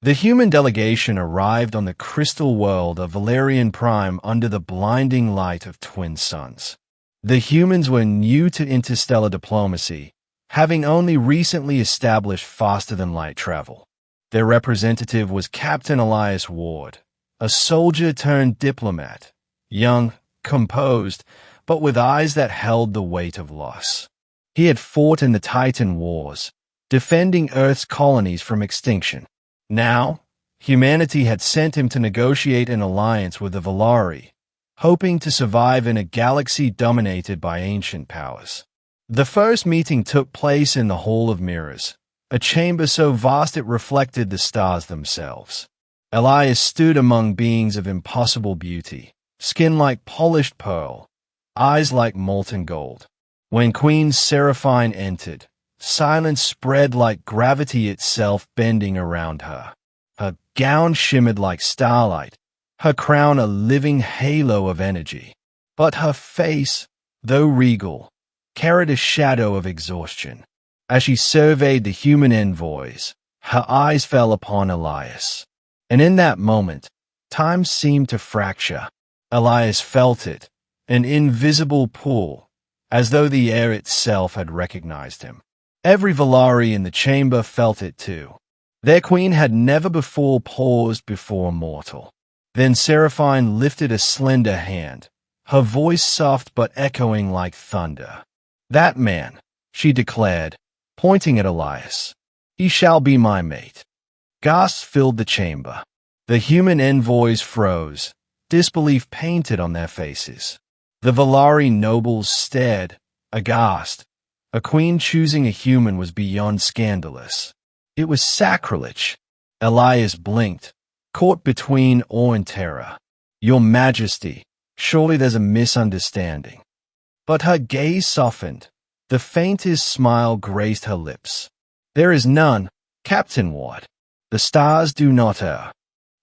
The human delegation arrived on the crystal world of Valerian Prime under the blinding light of twin suns. The humans were new to interstellar diplomacy, having only recently established faster-than-light travel. Their representative was Captain Elias Ward, a soldier-turned-diplomat, young, composed, but with eyes that held the weight of loss. He had fought in the Titan Wars, defending Earth's colonies from extinction. Now, humanity had sent him to negotiate an alliance with the Valari, hoping to survive in a galaxy dominated by ancient powers. The first meeting took place in the Hall of Mirrors, a chamber so vast it reflected the stars themselves. Elias stood among beings of impossible beauty, skin like polished pearl, eyes like molten gold. When Queen Seraphyne entered, silence spread like gravity itself bending around her. Her gown shimmered like starlight, her crown a living halo of energy. But her face, though regal, carried a shadow of exhaustion. As she surveyed the human envoys, her eyes fell upon Elias. And in that moment, time seemed to fracture. Elias felt it, an invisible pull, as though the air itself had recognized him. Every Valari in the chamber felt it too. Their queen had never before paused before a mortal. Then Seraphyne lifted a slender hand, her voice soft but echoing like thunder. "That man," she declared, pointing at Elias. "He shall be my mate." Gasps filled the chamber. The human envoys froze, disbelief painted on their faces. The Valari nobles stared, aghast. A queen choosing a human was beyond scandalous. It was sacrilege. Elias blinked, caught between awe and terror. "Your Majesty, surely there's a misunderstanding." But her gaze softened. The faintest smile graced her lips. "There is none, Captain Ward. The stars do not err."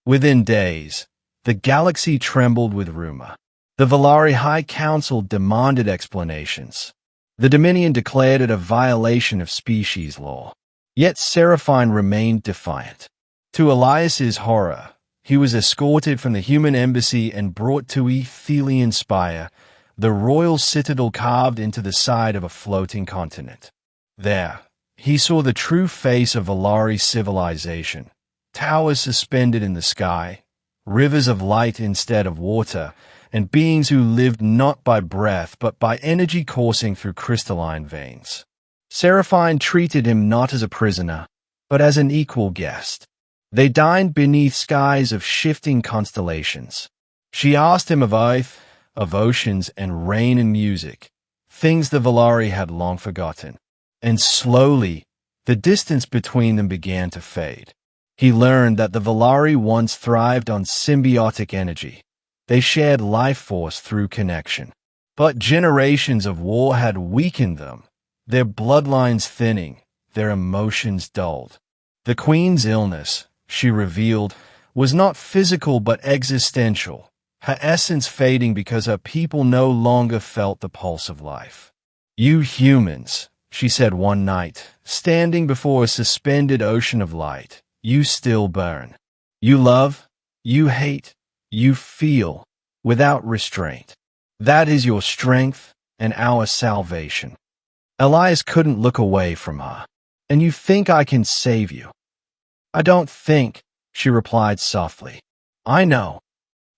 Within days, the galaxy trembled with rumor. The Valari High Council demanded explanations. The Dominion declared it a violation of species law. Yet Seraphyne remained defiant. To Elias's horror, he was escorted from the human embassy and brought to Ethelian Spire, the royal citadel carved into the side of a floating continent. There, he saw the true face of Valari civilization, towers suspended in the sky, rivers of light instead of water, and beings who lived not by breath but by energy coursing through crystalline veins. Seraphyne treated him not as a prisoner, but as an equal guest. They dined beneath skies of shifting constellations. She asked him of Earth, of oceans and rain and music, things the Valari had long forgotten. And slowly, the distance between them began to fade. He learned that the Valari once thrived on symbiotic energy. They shared life force through connection. But generations of war had weakened them, their bloodlines thinning, their emotions dulled. The Queen's illness, she revealed, was not physical but existential, her essence fading because her people no longer felt the pulse of life. "You humans," she said one night, standing before a suspended ocean of light, "you still burn. You love, you hate, you feel, without restraint. That is your strength and our salvation." Elias couldn't look away from her. "And you think I can save you?" "I don't think," she replied softly. "I know."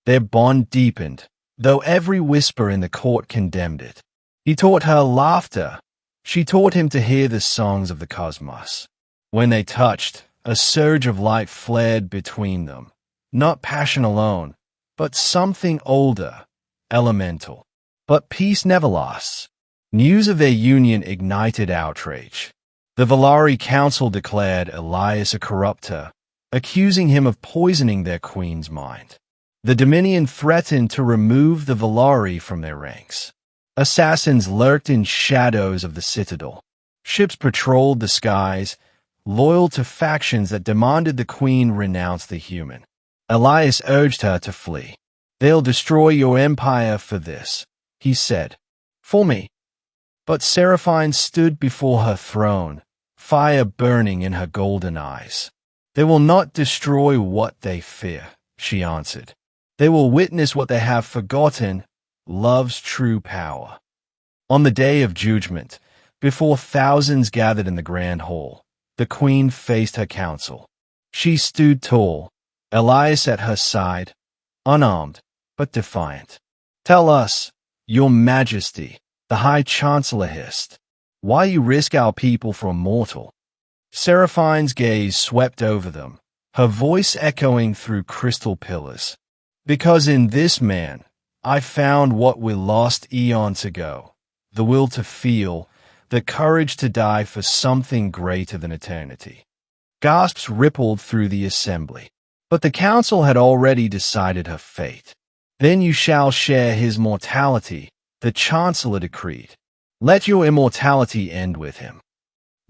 Their bond deepened, though every whisper in the court condemned it. He taught her laughter. She taught him to hear the songs of the cosmos. When they touched, a surge of light flared between them. Not passion alone, but something older, elemental. But peace never lasts. News of their union ignited outrage. The Valari Council declared Elias a corrupter, accusing him of poisoning their queen's mind. The Dominion threatened to remove the Valari from their ranks. Assassins lurked in shadows of the citadel. Ships patrolled the skies, loyal to factions that demanded the queen renounce the human. Elias urged her to flee. "They'll destroy your empire for this," he said. "For me." But Seraphyne stood before her throne, fire burning in her golden eyes. They will not destroy what they fear, she answered. They will witness what they have forgotten, love's true power. On the day of judgment, before thousands gathered in the grand hall, the queen faced her council. She stood tall, Elias at her side, unarmed but defiant. "Tell us, your majesty," the high chancellor hissed, "why you risk our people for a mortal?" Seraphine's gaze swept over them, her voice echoing through crystal pillars. "Because in this man, I found what we lost eons ago, the will to feel, the courage to die for something greater than eternity." Gasps rippled through the assembly. But the council had already decided her fate. "Then you shall share his mortality," the chancellor decreed. "Let your immortality end with him."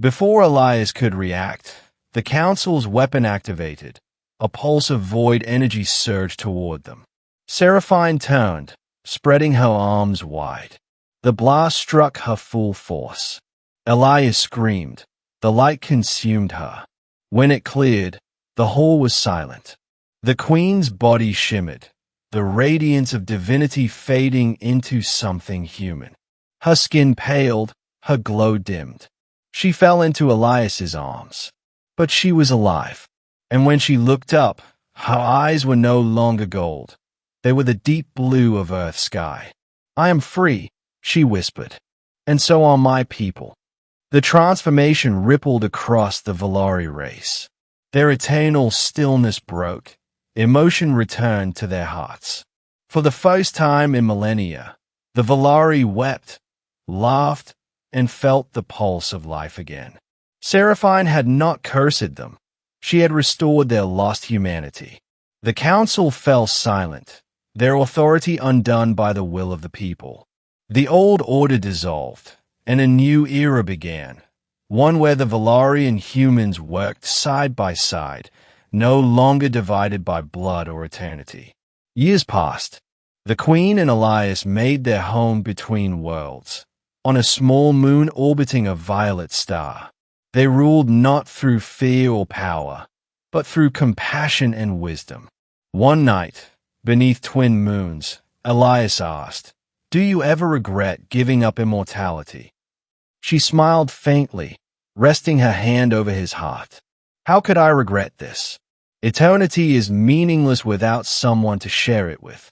Before Elias could react, the council's weapon activated. A pulse of void energy surged toward them. Seraphyne turned, spreading her arms wide. The blast struck her full force. Elias screamed. The light consumed her. When it cleared, the hall was silent. The queen's body shimmered, the radiance of divinity fading into something human. Her skin paled, her glow dimmed. She fell into Elias's arms. But she was alive, and when she looked up, her eyes were no longer gold. They were the deep blue of Earth's sky. "I am free," she whispered, "and so are my people." The transformation rippled across the Valari race. Their eternal stillness broke. Emotion returned to their hearts. For the first time in millennia, the Valari wept, laughed, and felt the pulse of life again. Seraphyne had not cursed them. She had restored their lost humanity. The council fell silent, their authority undone by the will of the people. The old order dissolved, and a new era began, one where the Valari and humans worked side by side, no longer divided by blood or eternity. Years passed. The Queen and Elias made their home between worlds, on a small moon orbiting a violet star. They ruled not through fear or power, but through compassion and wisdom. One night, beneath twin moons, Elias asked, "Do you ever regret giving up immortality?" She smiled faintly, resting her hand over his heart. "How could I regret this? Eternity is meaningless without someone to share it with."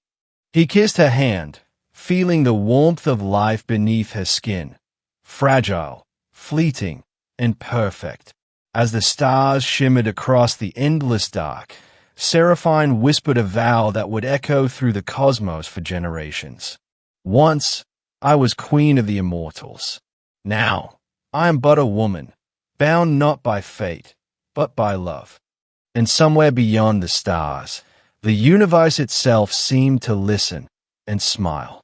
He kissed her hand, feeling the warmth of life beneath her skin, fragile, fleeting, and perfect. As the stars shimmered across the endless dark, Seraphyne whispered a vow that would echo through the cosmos for generations. "Once, I was queen of the immortals. Now, I am but a woman, bound not by fate, but by love." And somewhere beyond the stars, the universe itself seemed to listen and smile.